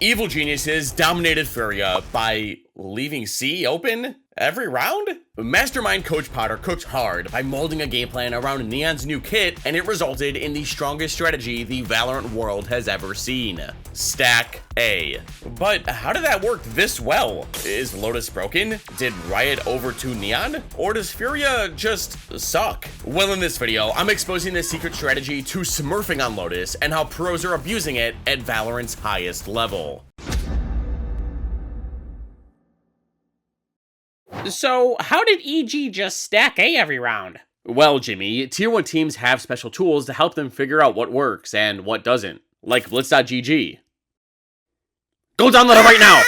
Evil Geniuses dominated Furia by leaving C open every round? Mastermind Coach Potter cooked hard by molding a game plan around Neon's new kit, and it resulted in the strongest strategy the Valorant world has ever seen. Stack A. But how did that work this well? Is Lotus broken? Did Riot over to Neon? Or does Furia just suck? Well, in this video, I'm exposing the secret strategy to smurfing on Lotus and how pros are abusing it at Valorant's highest level. So, how did EG just stack A every round? Well, Jimmy, Tier 1 teams have special tools to help them figure out what works and what doesn't. Like Blitz.gg. Go download it right now!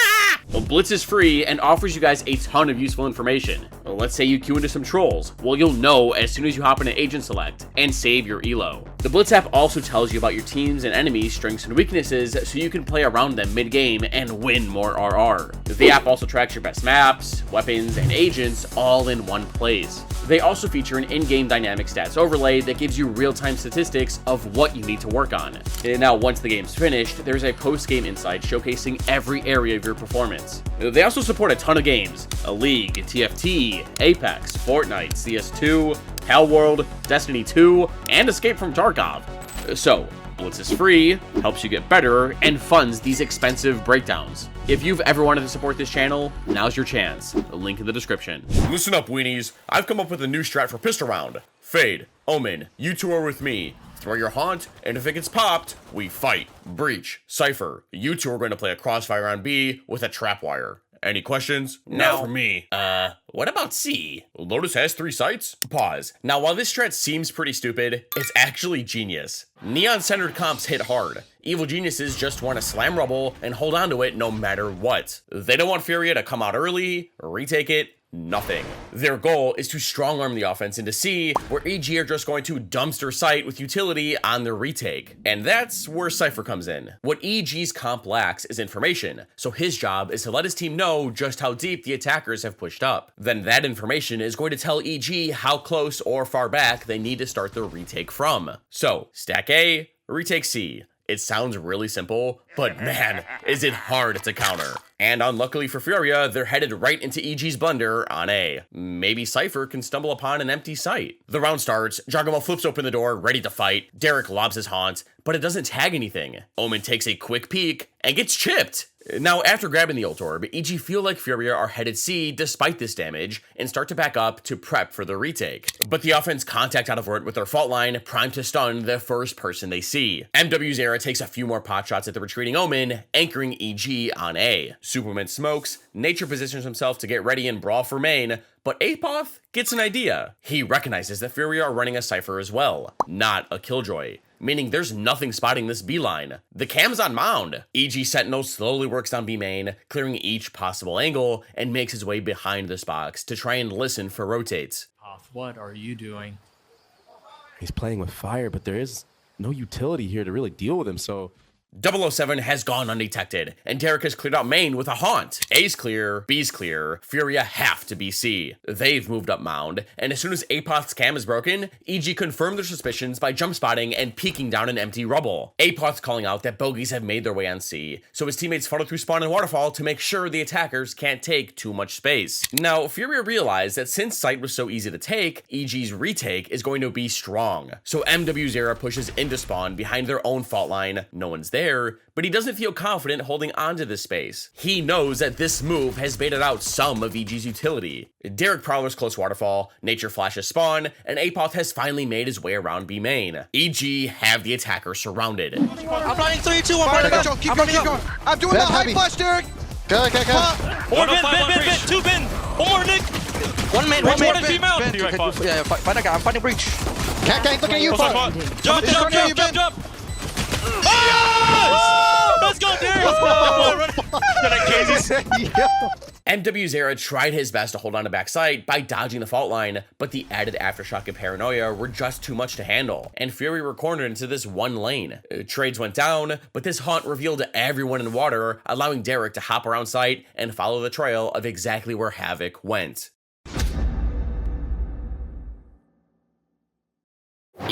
Well, Blitz is free and offers you guys a ton of useful information. Well, let's say you queue into some trolls. Well, you'll know as soon as you hop into Agent Select and save your elo. The Blitz app also tells you about your teams and enemies' strengths and weaknesses so you can play around them mid-game and win more RR. The app also tracks your best maps, weapons, and agents all in one place. They also feature an in-game dynamic stats overlay that gives you real-time statistics of what you need to work on. And now, once the game's finished, there's a post-game insight showcasing every area of your performance. They also support a ton of games: League, TFT, Apex, Fortnite, CS2, Palworld, Destiny 2, and Escape from Tarkov. So, Blitz is free, helps you get better, and funds these expensive breakdowns. If you've ever wanted to support this channel, now's your chance. The link in the description. Listen up, weenies. I've come up with a new strat for pistol round. Fade, Omen, you two are with me. Throw your haunt, and if it gets popped, we fight. Breach, Cypher, you two are going to play a crossfire on B with a trapwire. Any questions? No. For me. What about C? Lotus has 3 sites? Pause. Now, while this strat seems pretty stupid, it's actually genius. Neon-centered comps hit hard. Evil Geniuses just want to slam rubble and hold on to it no matter what. They don't want Furia to come out early, retake it, nothing. Their goal is to strong-arm the offense into C, where EG are just going to dumpster site with utility on their retake. And that's where Cypher comes in. What EG's comp lacks is information, so his job is to let his team know just how deep the attackers have pushed up. Then that information is going to tell EG how close or far back they need to start the retake from. So, stack A, retake C. It sounds really simple, but man, is it hard to counter. And unluckily for Furia, they're headed right into EG's blunder on A. Maybe Cypher can stumble upon an empty site. The round starts, Jargamo flips open the door, ready to fight. Derek lobs his haunt, but it doesn't tag anything. Omen takes a quick peek and gets chipped. Now, after grabbing the ult orb, EG feel like Furia are headed C despite this damage and start to back up to prep for the retake. But the offense contact out of Vert with their fault line, primed to stun the first person they see. MWZera takes a few more pot shots at the retreating Omen, anchoring EG on A. Superman smokes, Nature positions himself to get ready and brawl for main, but Apoth gets an idea. He recognizes that Furia are running a Cypher as well, not a Killjoy, meaning there's nothing spotting this B line. The cam's on Mound. EG Sentinel slowly works down B main, clearing each possible angle, and makes his way behind this box to try and listen for rotates. What are you doing? He's playing with fire, but there is no utility here to really deal with him, so 007 has gone undetected, and Derek has cleared out main with a haunt. A's clear, B's clear, Furia have to be C. They've moved up Mound, and as soon as Apoth's cam is broken, EG confirmed their suspicions by jump spotting and peeking down an empty rubble. Apoth's calling out that bogeys have made their way on C, so his teammates funnel through spawn and waterfall to make sure the attackers can't take too much space. Now, Furia realized that since site was so easy to take, EG's retake is going to be strong. So MWZera pushes into spawn behind their own fault line. No one's there, but he doesn't feel confident holding onto this space. He knows that this move has baited out some of EG's utility. Derek prowlers close waterfall, Nature flashes spawn, and Apoth has finally made his way around B main. EG have the attacker surrounded. I'm running 3, 2, 1, right back. Keep going. I'm doing the high flash, Derek. Go. One bin, 2 bin. One more, Nick. One main. Yeah, fight that guy. I'm fighting Breach. Cat, look at you, Jump. Oh! Let's go, Derek! MWZera tried his best to hold on to backside by dodging the fault line, but the added aftershock and paranoia were just too much to handle, and Fury were cornered into this one lane. Trades went down, but this haunt revealed everyone in water, allowing Derek to hop around site and follow the trail of exactly where Havoc went.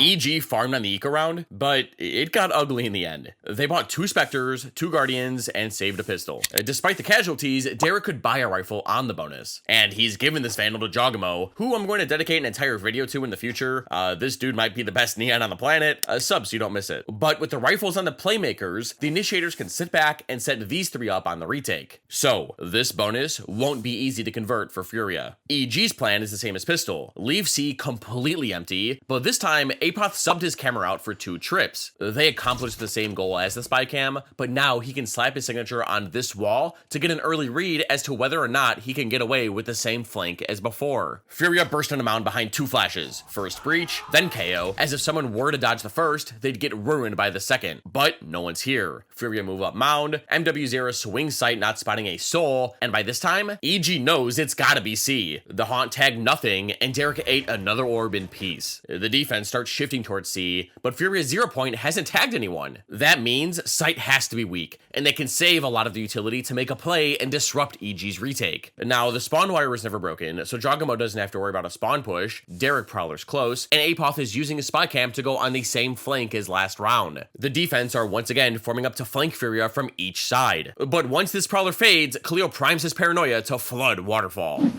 EG farmed on the eco round, but it got ugly in the end. They bought 2 Spectres, 2 Guardians, and saved a pistol. Despite the casualties, Derek could buy a rifle on the bonus. And he's given this Vandal to Jogamo, who I'm going to dedicate an entire video to in the future. This dude might be the best Neon on the planet. Sub so you don't miss it. But with the rifles on the Playmakers, the Initiators can sit back and set these 3 up on the retake. So, this bonus won't be easy to convert for Furia. EG's plan is the same as Pistol. Leave C completely empty, but this time, Apoth subbed his camera out for 2 trips. They accomplished the same goal as the spy cam, but now he can slap his signature on this wall to get an early read as to whether or not he can get away with the same flank as before. Furia burst on a mound behind 2 flashes. First breach, then KO. As if someone were to dodge the first, they'd get ruined by the second. But no one's here. Furia move up mound, MW0 swing sight not spotting a soul, and by this time, EG knows it's gotta be C. The Haunt tagged nothing, and Derek ate another orb in peace. The defense starts shifting towards C, but Furia's 0 point hasn't tagged anyone. That means sight has to be weak, and they can save a lot of the utility to make a play and disrupt EG's retake. Now, the spawn wire was never broken, so Jogamo doesn't have to worry about a spawn push, Derek Prowler's close, and Apoth is using his spy cam to go on the same flank as last round. The defense are once again forming up to flank Furia from each side. But once this Prowler fades, Khalil primes his paranoia to flood Waterfall.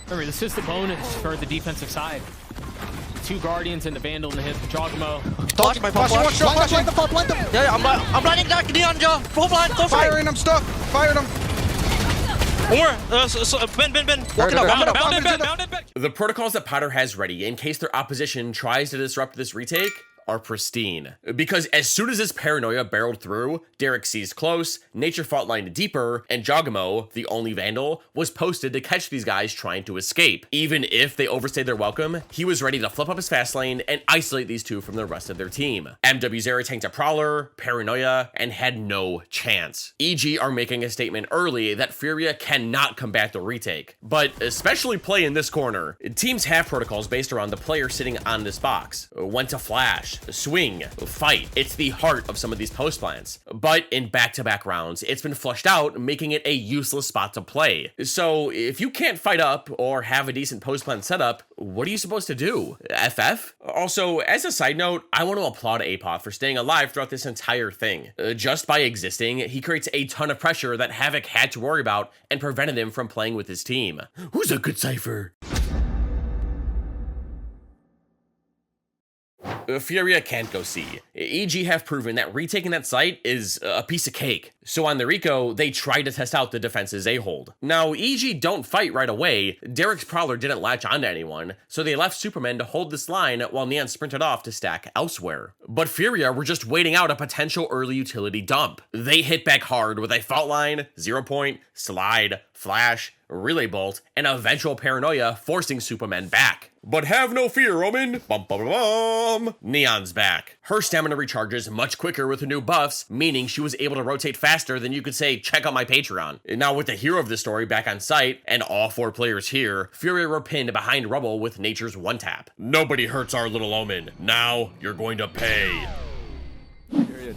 Remember, this is the bonus for the defensive side. 2 Guardians and the Vandal and the hit Jogamo. Dodge my pop flash. Blind them, blind them. Yeah, I'm blinding that Neon, Joe. Full blind, go for it. Firing them, stuck. Firing them. More. Ben. Walking out. Bounded back. The protocols that Potter has ready in case their opposition tries to disrupt this retake are pristine. Because as soon as his paranoia barreled through, Derek sees close, Nature fault lined deeper, and Jogamo, the only Vandal, was posted to catch these guys trying to escape. Even if they overstayed their welcome, he was ready to flip up his fast lane and isolate these 2 from the rest of their team. MW0 tanked a Prowler, paranoia, and had no chance. EG are making a statement early that Furia cannot combat the retake, but especially play in this corner. Teams have protocols based around the player sitting on this box. When to flash, swing, fight. It's the heart of some of these post plans. But in back-to-back rounds, it's been flushed out, making it a useless spot to play. So if you can't fight up or have a decent post plan setup, what are you supposed to do? FF? Also, as a side note, I want to applaud Apoth for staying alive throughout this entire thing. Just by existing, he creates a ton of pressure that Havoc had to worry about and prevented him from playing with his team. Who's a good Cypher? Furia can't go C. EG have proven that retaking that site is a piece of cake. So on the Rico, they tried to test out the defense's A-hold. Now, EG don't fight right away. Derek's Prowler didn't latch onto anyone, so they left Superman to hold this line while Neon sprinted off to stack elsewhere. But Furia were just waiting out a potential early utility dump. They hit back hard with a fault line, 0 point, slide, flash, relay bolt, and eventual paranoia forcing Superman back. But have no fear, Roman. Bum, bum, bum. Neon's back. Her stamina recharges much quicker with the new buffs, meaning she was able to rotate faster than you could say, check out my Patreon. Now with the hero of the story back on site, and all 4 players here, Furia were pinned behind rubble with Nature's 1-tap. Nobody hurts our little Omen. Now you're going to pay.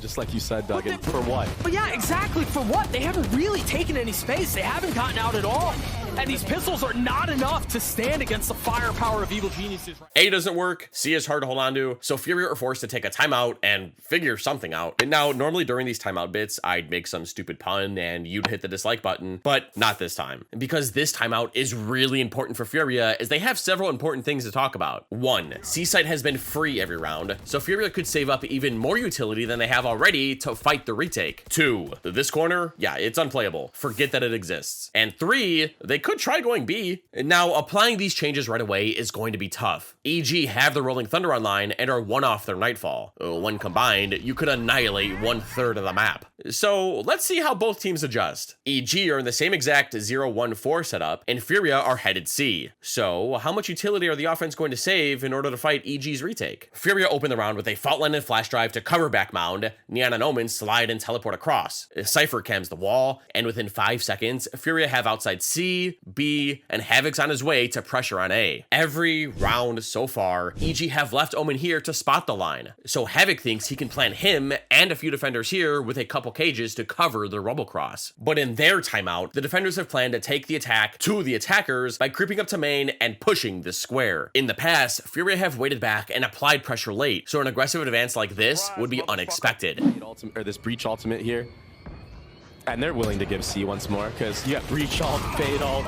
Just like you said, Duggan. For what? But yeah, exactly. For what? They haven't really taken any space. They haven't gotten out at all. And these pistols are not enough to stand against the firepower of Evil Geniuses. A doesn't work, C is hard to hold on to, so Furia are forced to take a timeout and figure something out. And now, normally during these timeout bits, I'd make some stupid pun and you'd hit the dislike button, but not this time. Because this timeout is really important for Furia, as they have several important things to talk about. 1, C-Site has been free every round, so Furia could save up even more utility than they have already to fight the retake. 2, this corner, yeah, it's unplayable. Forget that it exists. And 3, they could try going B. Now, applying these changes right away is going to be tough. EG have the Rolling Thunder online and are 1 off their Nightfall. When combined, you could annihilate 1/3 of the map. So let's see how both teams adjust. EG are in the same exact 0-1-4 setup, and Furia are headed C. So how much utility are the offense going to save in order to fight EG's retake? Furia open the round with a fault line and flash drive to cover back mound, spawn, Neon and Omen slide and teleport across. Cypher cams the wall, and within 5 seconds, Furia have outside C, B, and Havoc's on his way to pressure on A. Every round so far, EG have left Omen here to spot the line, so Havoc thinks he can plant him and a few defenders here with a couple cages to cover the Rubble Cross. But in their timeout, the defenders have planned to take the attack to the attackers by creeping up to main and pushing the square. In the past, Furia have waited back and applied pressure late, so an aggressive advance like this would be unexpected. Or this breach ultimate here. And they're willing to give C once more, because you got breach ult, fade ult.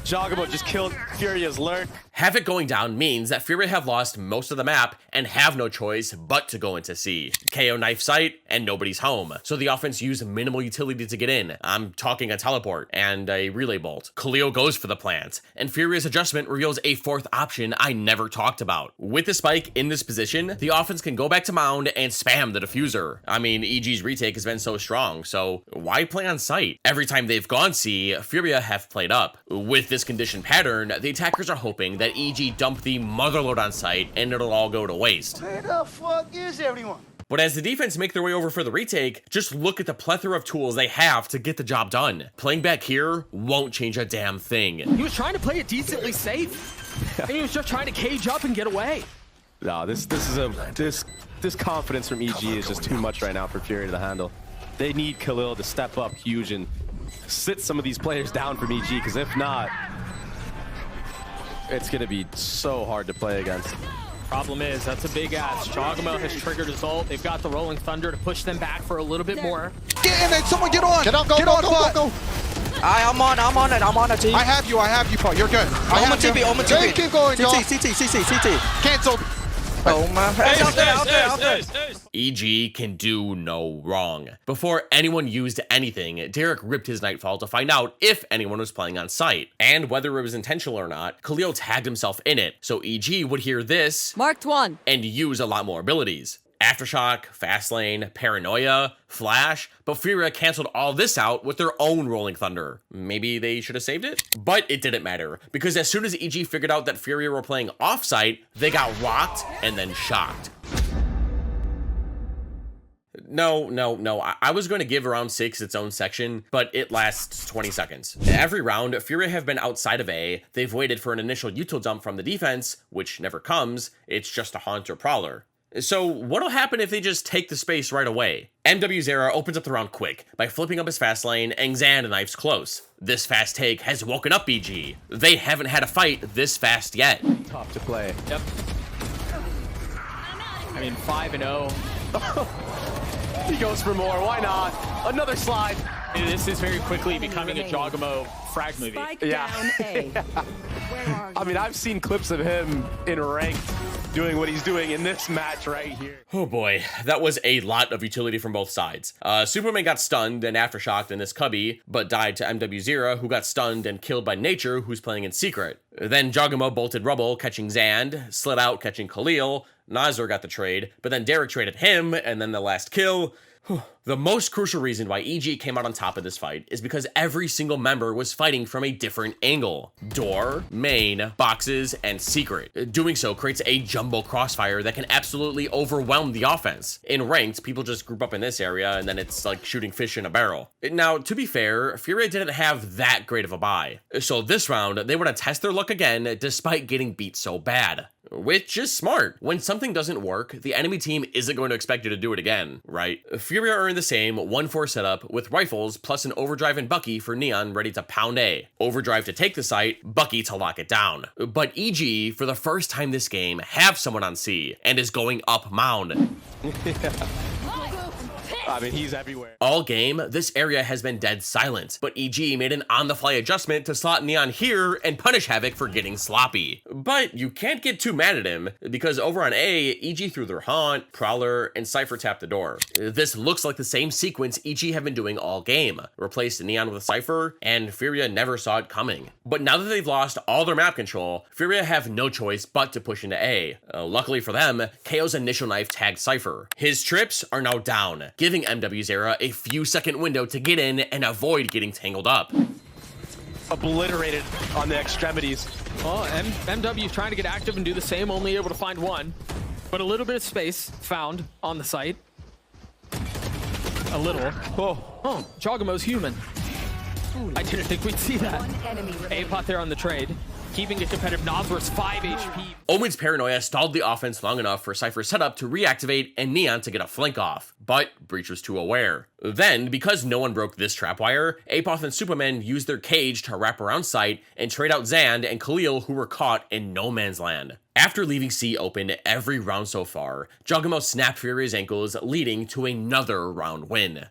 Jawgamo just killed Furia's lurk. Havoc going down means that Furia have lost most of the map and have no choice but to go into C. KO knife sight and nobody's home, so the offense used minimal utility to get in. I'm talking a teleport and a relay bolt. Khalil goes for the plant, and Furia's adjustment reveals a fourth option I never talked about. With the spike in this position, the offense can go back to mound and spam the diffuser. I mean, EG's retake has been so strong, so why play on site? Every time they've gone C, Furia have played up. With this condition pattern, the attackers are hoping that EG dump the motherload on site and it'll all go to waste. Where the fuck is everyone? But as the defense make their way over for the retake, just look at the plethora of tools they have to get the job done. Playing back here won't change a damn thing. He was trying to play it decently safe, and he was just trying to cage up and get away. No, this confidence from EG is just too much right now for Furia to handle. They need Khalil to step up huge and sit some of these players down from EG, because if not, it's going to be so hard to play against. Problem is, that's a big ass. Jawgamo has triggered his ult. They've got the Rolling Thunder to push them back for a little bit more. Get in there, someone get on. Get on, go, go. I'm on a team. I have you, Paul. You're good. Omen TP. Keep going, y'all. CT. Canceled. Oh my. Out there. EG can do no wrong. Before anyone used anything, Derek ripped his Nightfall to find out if anyone was playing on site. And whether it was intentional or not, Khalil tagged himself in it, so EG would hear this Marked one and use a lot more abilities. Aftershock, Fastlane, Paranoia, Flash, but Furia canceled all this out with their own Rolling Thunder. Maybe they should have saved it? But it didn't matter, because as soon as EG figured out that Furia were playing off-site, they got rocked and then shocked. No, I was going to give Round 6 its own section, but it lasts 20 seconds. Every round, Furia have been outside of A, they've waited for an initial util dump from the defense, which never comes, it's just a Haunt or Prowler. So what'll happen if they just take the space right away? MW0 opens up the round quick by flipping up his fast lane and Xand knifes close. This fast take has woken up EG. They haven't had a fight this fast yet. Tough to play. Yep. I mean, 5-0. He goes for more, why not? Another slide. This is very quickly becoming a Jawgamo frag movie. Yeah. I mean, I've seen clips of him in ranked doing what he's doing in this match right here. Oh boy, that was a lot of utility from both sides. Superman got stunned and aftershocked in this cubby, but died to MW0, who got stunned and killed by Nature, who's playing in secret. Then Jawgamo bolted Rubble, catching Xand, slid out, catching Khalil, Nazar got the trade, but then Derek traded him, and then the last kill. The most crucial reason why EG came out on top of this fight is because every single member was fighting from a different angle. Door, main, boxes, and secret. Doing so creates a jumbo crossfire that can absolutely overwhelm the offense. In ranked, people just group up in this area and then it's like shooting fish in a barrel. Now, to be fair, Furia didn't have that great of a buy. So this round, they want to test their luck again despite getting beat so bad. Which is smart. When something doesn't work, the enemy team isn't going to expect you to do it again, right? Furia are in the same 1-4 setup with rifles plus an Overdrive and Bucky for Neon ready to pound A. Overdrive to take the site, Bucky to lock it down. But EG, for the first time this game, have someone on C and is going up mound. I mean, he's everywhere. All game, this area has been dead silent, but EG made an on-the-fly adjustment to slot Neon here and punish Havoc for getting sloppy. But you can't get too mad at him, because over on A, EG threw their Haunt, Prowler, and Cypher tapped the door. This looks like the same sequence EG have been doing all game. Replaced Neon with Cypher, and Furia never saw it coming. But now that they've lost all their map control, Furia have no choice but to push into A. Luckily for them, KO's initial knife tagged Cypher. His trips are now down, giving MW0 a few second window to get in and avoid getting tangled up. Obliterated on the extremities. Oh, MW trying to get active and do the same, only able to find one. But a little bit of space found on the site. A little. Oh, Chogamo's human. I didn't think we'd see that. Apoth there on the trade. Keeping it competitive. Nazar's 5 HP. Omen's paranoia stalled the offense long enough for Cypher's setup to reactivate and Neon to get a flank off, but Breach was too aware. Then, because no one broke this trapwire, Apoth and Superman used their cage to wrap around site and trade out Zand and Khalil, who were caught in no man's land. After leaving C open every round so far, Jogamo snapped Furia's ankles, leading to another round win.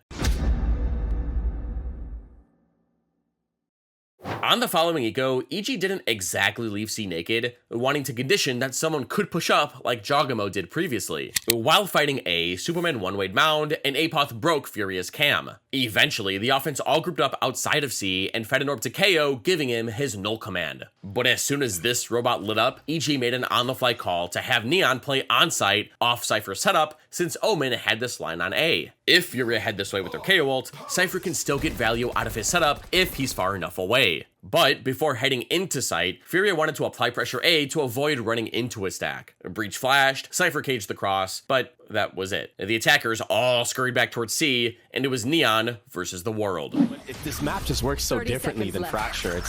On the following eco, EG didn't exactly leave C naked, wanting to condition that someone could push up like Jogamo did previously. While fighting A, Superman one-wayed Mound, and Apoth broke Furia's cam. Eventually, the offense all grouped up outside of C and fed an orb to KO, giving him his null command. But as soon as this robot lit up, EG made an on-the-fly call to have Neon play on-site off Cypher's setup, since Omen had this line on A. If Furia head this way with their KO ult, Cypher can still get value out of his setup if he's far enough away. But before heading into site, Furia wanted to apply pressure A to avoid running into a stack. Breach flashed, Cypher caged the cross, but that was it. The attackers all scurried back towards C, and it was Neon versus the world. If this map just works so differently than Fracture,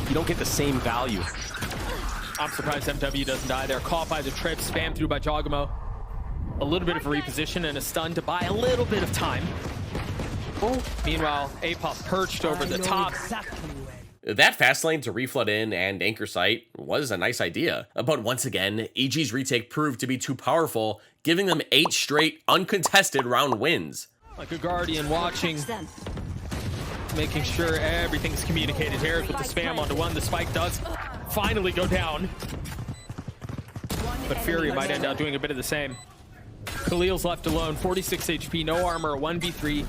you don't get the same value. I'm surprised MW doesn't die there. Caught by the trip, spammed through by Jogamo. A little bit of a reposition and a stun to buy a little bit of time. Meanwhile, Apoth perched over the top. That fast lane to reflood in and anchor site was a nice idea, but once again, EG's retake proved to be too powerful, giving them 8 straight uncontested round wins. Like a Guardian watching, making sure everything's communicated here with the spam onto one. The spike does finally go down, but Fury might end up doing a bit of the same. Khalil's left alone, 46 HP, no armor, a 1v3.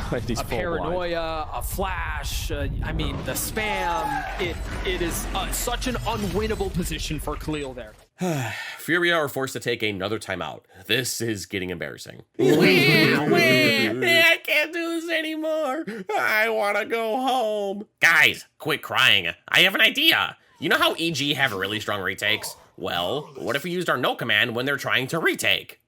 A paranoia, a flash, I mean, the spam. It is such an unwinnable position for Khalil there. Furia are forced to take another timeout. This is getting embarrassing. I can't do this anymore. I want to go home. Guys, quit crying. I have an idea. You know how EG have really strong retakes? Well, what if we used our no command when they're trying to retake?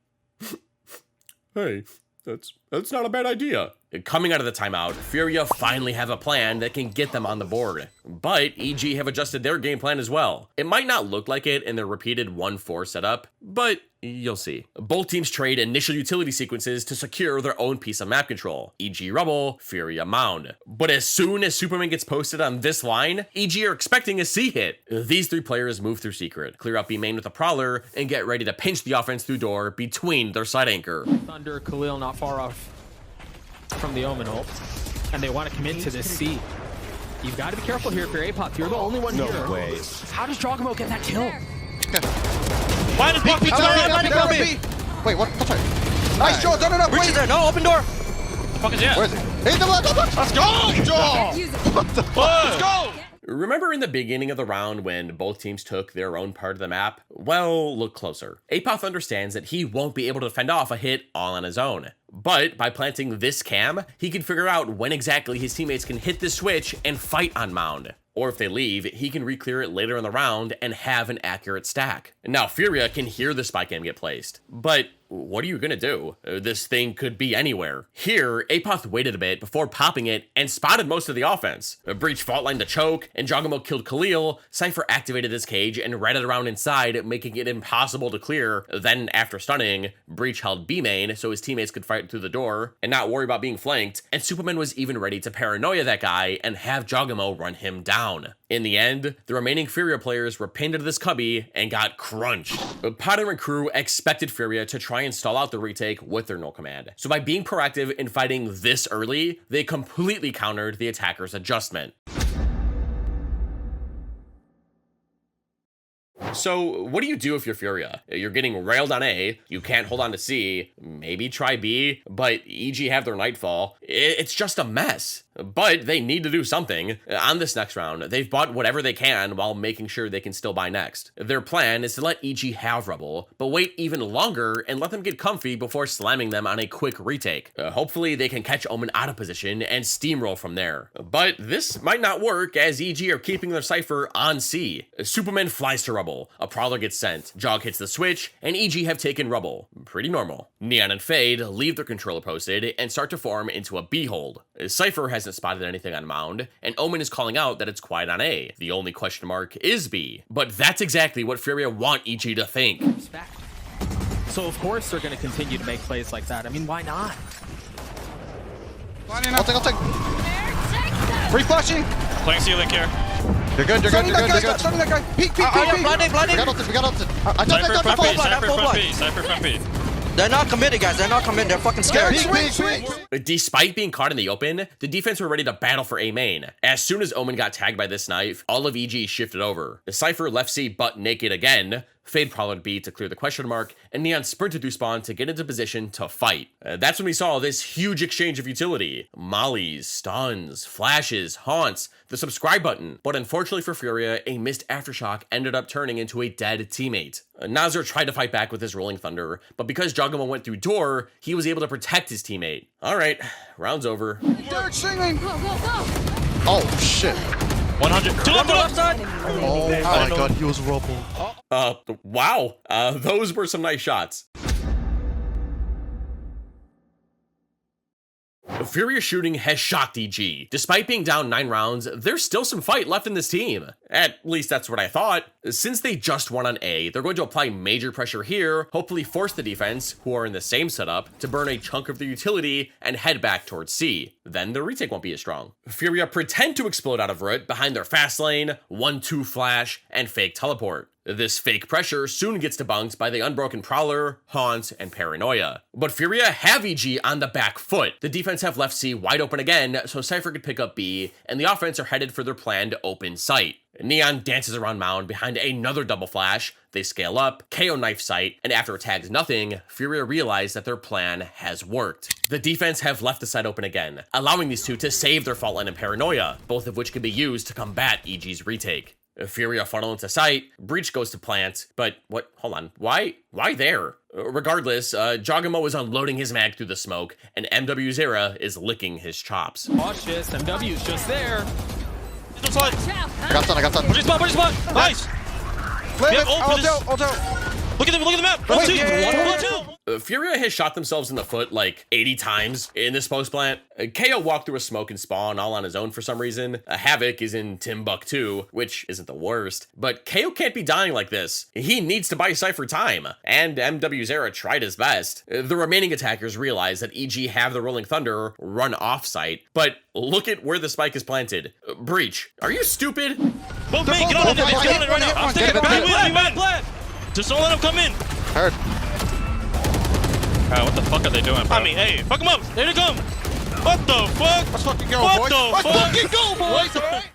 Hey, that's not a bad idea. Coming out of the timeout, Furia finally have a plan that can get them on the board. But EG have adjusted their game plan as well. It might not look like it in their repeated 1-4 setup, but you'll see. Both teams trade initial utility sequences to secure their own piece of map control. EG Rubble, Furia Mound. But as soon as Superman gets posted on this line, EG are expecting a C hit. These 3 players move through secret, clear out B main with a Prowler, and get ready to pinch the offense through door between their side anchor. Thunder, Khalil not far off from the Omen ult, and they want to commit to this C. You've got to be careful here if you're Apoth. You're the only one here. No way. How does Jogamo get that kill? Minus block, B, Wait, what? Nice, Joe, done it up. Breach is there, no, open door. The fuck is that? Where is it? Hey, Let's go, Joe. What the fuck? Let's go. Remember in the beginning of the round when both teams took their own part of the map? Well, look closer. Apoth understands that he won't be able to fend off a hit all on his own. But by planting this cam, he can figure out when exactly his teammates can hit this switch and fight on Mound. Or if they leave, he can re-clear it later in the round and have an accurate stack. Now, Furia can hear the spike cam get placed, but what are you gonna do? This thing could be anywhere. Here, Apoth waited a bit before popping it and spotted most of the offense. Breach fault line to choke, and Jogamo killed Khalil. Cypher activated his cage and ran it around inside, making it impossible to clear. Then, after stunning, Breach held B main so his teammates could fight through the door and not worry about being flanked, and Superman was even ready to paranoia that guy and have Jogamo run him down. In the end, the remaining Furia players were pinned into this cubby and got crunched. Potter and crew expected Furia to try and stall out the retake with their null command. So by being proactive in fighting this early, they completely countered the attacker's adjustment. So what do you do if you're Furia? You're getting railed on A, you can't hold on to C, maybe try B, but EG have their Nightfall. It's just a mess. but they need to do something. On this next round, they've bought whatever they can while making sure they can still buy next. Their plan is to let EG have Rubble, but wait even longer and let them get comfy before slamming them on a quick retake. Hopefully they can catch Omen out of position and steamroll from there. But this might not work as EG are keeping their Cypher on C. Superman flies to Rubble, a Prowler gets sent, Jog hits the switch, and EG have taken Rubble. Pretty normal. Neon and Fade leave their controller posted and start to form into a B hold. Cypher hasn't spotted anything on Mound, and Omen is calling out that it's quiet on A. The only question mark is B. But that's exactly what Furia want EG to think. So of course they're going to continue to make plays like that. I mean, why not? I'll take. Free flashing. Playing C-Link here. You're good. Stunning that guy. Peek. Blinding. We got ulted. I don't Cypher think front B, that's Cypher front B. They're not committed, guys. They're not committed. They're fucking scared. Despite being caught in the open, the defense were ready to battle for A main. As soon as Omen got tagged by this knife, all of EG shifted over. The Cypher left C butt naked again, Fade prowled B to clear the question mark, and Neon sprinted through spawn to get into position to fight. That's when we saw this huge exchange of utility. Mollies, stuns, flashes, haunts, the subscribe button. But unfortunately for Furia, a missed aftershock ended up turning into a dead teammate. Nazar tried to fight back with his Rolling Thunder, but because Jogamo went through door, he was able to protect his teammate. Alright, round's over. Derek singing! Oh shit. 100. To left side! Oh my god, he was robbing. Wow. Those were some nice shots. Furia shooting has shocked EG. Despite being down 9 rounds, there's still some fight left in this team. At least that's what I thought. Since they just won on A, they're going to apply major pressure here, hopefully force the defense, who are in the same setup, to burn a chunk of their utility and head back towards C. Then the retake won't be as strong. Furia pretend to explode out of root behind their fast lane, 1-2 flash, and fake teleport. This fake pressure soon gets debunked by the Unbroken Prowler, Haunt, and Paranoia. But Furia have EG on the back foot. The defense have left C wide open again, so Cypher could pick up B, and the offense are headed for their planned open site. Neon dances around Mound behind another double flash, they scale up, KO knife sight, and after it tags nothing, Furia realize that their plan has worked. The defense have left the site open again, allowing these two to save their fault line and Paranoia, both of which can be used to combat EG's retake. Furia funnel into sight, Breach goes to plant, but what, hold on, why there? Regardless, Jogamo is unloading his mag through the smoke, and MW Zera is licking his chops. Watch this, MW's just there. I got stun. Push your spot. Nice. Ult out. Look at the map. 1-2. Furia has shot themselves in the foot like 80 times in this post plant. KO walked through a smoke and spawn all on his own for some reason. Havoc is in Timbuktu, which isn't the worst. But KO can't be dying like this. He needs to buy Cypher time. And MW Zera tried his best. The remaining attackers realize that EG have the Rolling Thunder run off site. But look at where the spike is planted. Breach, are you stupid? Both me, get on it right now. I'm sticking it. We win. Just don't let him come in. Heard. What the fuck are they doing, bro? I mean, hey, fuck them up. There they come. What the fuck? Let's fucking go, what boys. Let's fucking go, boys. Alright.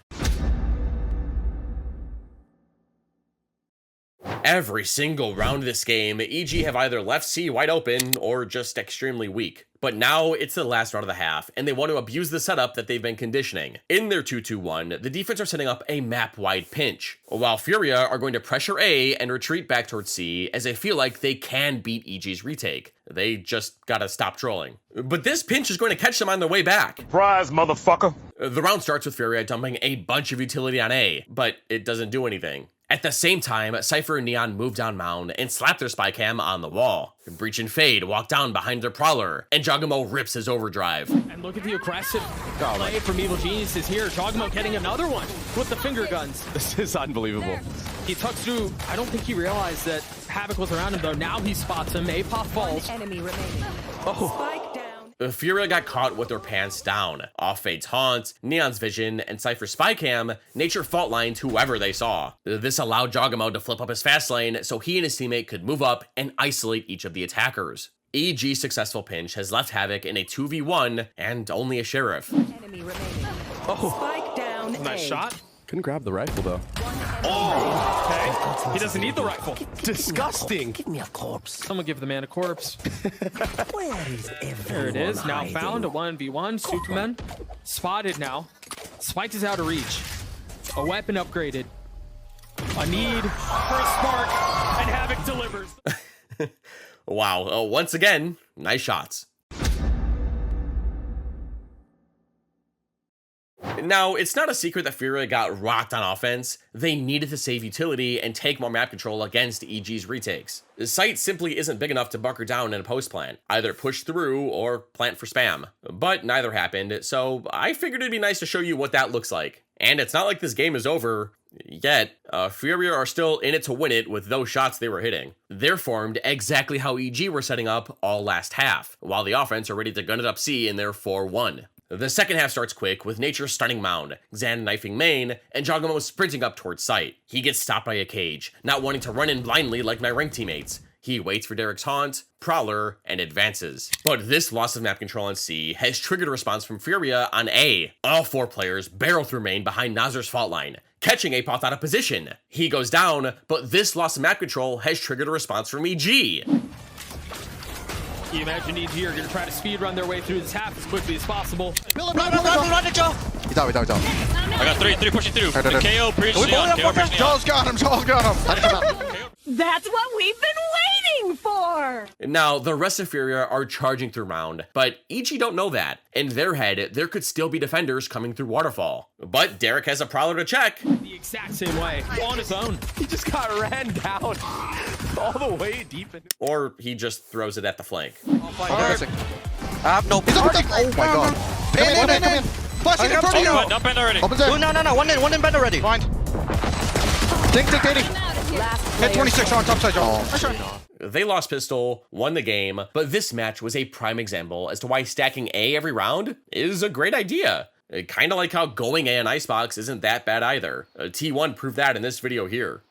Every single round of this game, EG have either left C wide open or just extremely weak. But now it's the last round of the half, and they want to abuse the setup that they've been conditioning. In their 2-2-1, the defense are setting up a map-wide pinch, while Furia are going to pressure A and retreat back towards C as they feel like they can beat EG's retake. They just gotta stop trolling. But this pinch is going to catch them on their way back. Surprise, motherfucker! The round starts with Furia dumping a bunch of utility on A, but it doesn't do anything. At the same time, Cypher and Neon move down Mound and slap their spy cam on the wall. Breach and Fade walk down behind their Prowler, and Jogamo rips his overdrive. And look at the aggressive play from Evil Geniuses here. Jogamo getting another one with the finger guns. This is unbelievable. He tucks through. I don't think he realized that Havoc was around him, though. Now he spots him. A-pop falls. Enemy remaining. Oh. Spike down. Furia got caught with their pants down. Off Fade's Haunt, Neon's Vision, and Cypher's Spy Cam, Nature fault lined whoever they saw. This allowed Jogamo to flip up his fast lane so he and his teammate could move up and isolate each of the attackers. EG's successful pinch has left Havoc in a 2v1 and only a Sheriff. Enemy remaining. Oh. Spike down. Nice shot. Couldn't grab the rifle though. Okay. He doesn't need the rifle. Disgusting. Someone give the man a corpse. There it is. Now found a 1v1. Superman. Spotted now. Spike is out of reach. A weapon upgraded. A need for a spark. And Havoc delivers. Wow, once again, nice shots. Now, it's not a secret that Furia got rocked on offense. They needed to save utility and take more map control against EG's retakes. The site simply isn't big enough to bunker down in a post plant, either push through or plant for spam. But neither happened, so I figured it'd be nice to show you what that looks like. And it's not like this game is over yet. Furia are still in it to win it with those shots they were hitting. They're formed exactly how EG were setting up all last half, while the offense are ready to gun it up C in their 4-1. The second half starts quick, with Nature stunning Mound, Xan knifing main, and Jawgemo sprinting up towards site. He gets stopped by a cage, not wanting to run in blindly like my ranked teammates. He waits for Derek's haunt, Prowler, and advances. But this loss of map control on C has triggered a response from Furia on A. All 4 players barrel through main behind Nazar's fault line, catching Apoth out of position. He goes down, but this loss of map control has triggered a response from EG. You imagine EG are going to try to speed run their way through this half as quickly as possible. Run, Joe. He's out. I got three pushing through. Right. The KO bridge Neon. KO bridge Neon. Joel's got him. How did he come out? That's what we've been waiting for! Now, the rest of Furia are charging through Mound, but EG don't know that. In their head, there could still be defenders coming through Waterfall. But Derek has a Prowler to check. The exact same way, on his own. He just got ran down all the way deep into. Or he just throws it at the flank. Right. I have no. He's up. Oh my god. Come in. Flashing in front of you. Dump in already. Opens it. Oh, no. One in bed already. Blind. Dink, 80. Hit 26 on top side, Joel. They lost pistol, won the game, but this match was a prime example as to why stacking A every round is a great idea. Kinda like how going A in Icebox isn't that bad either. T1 proved that in this video here.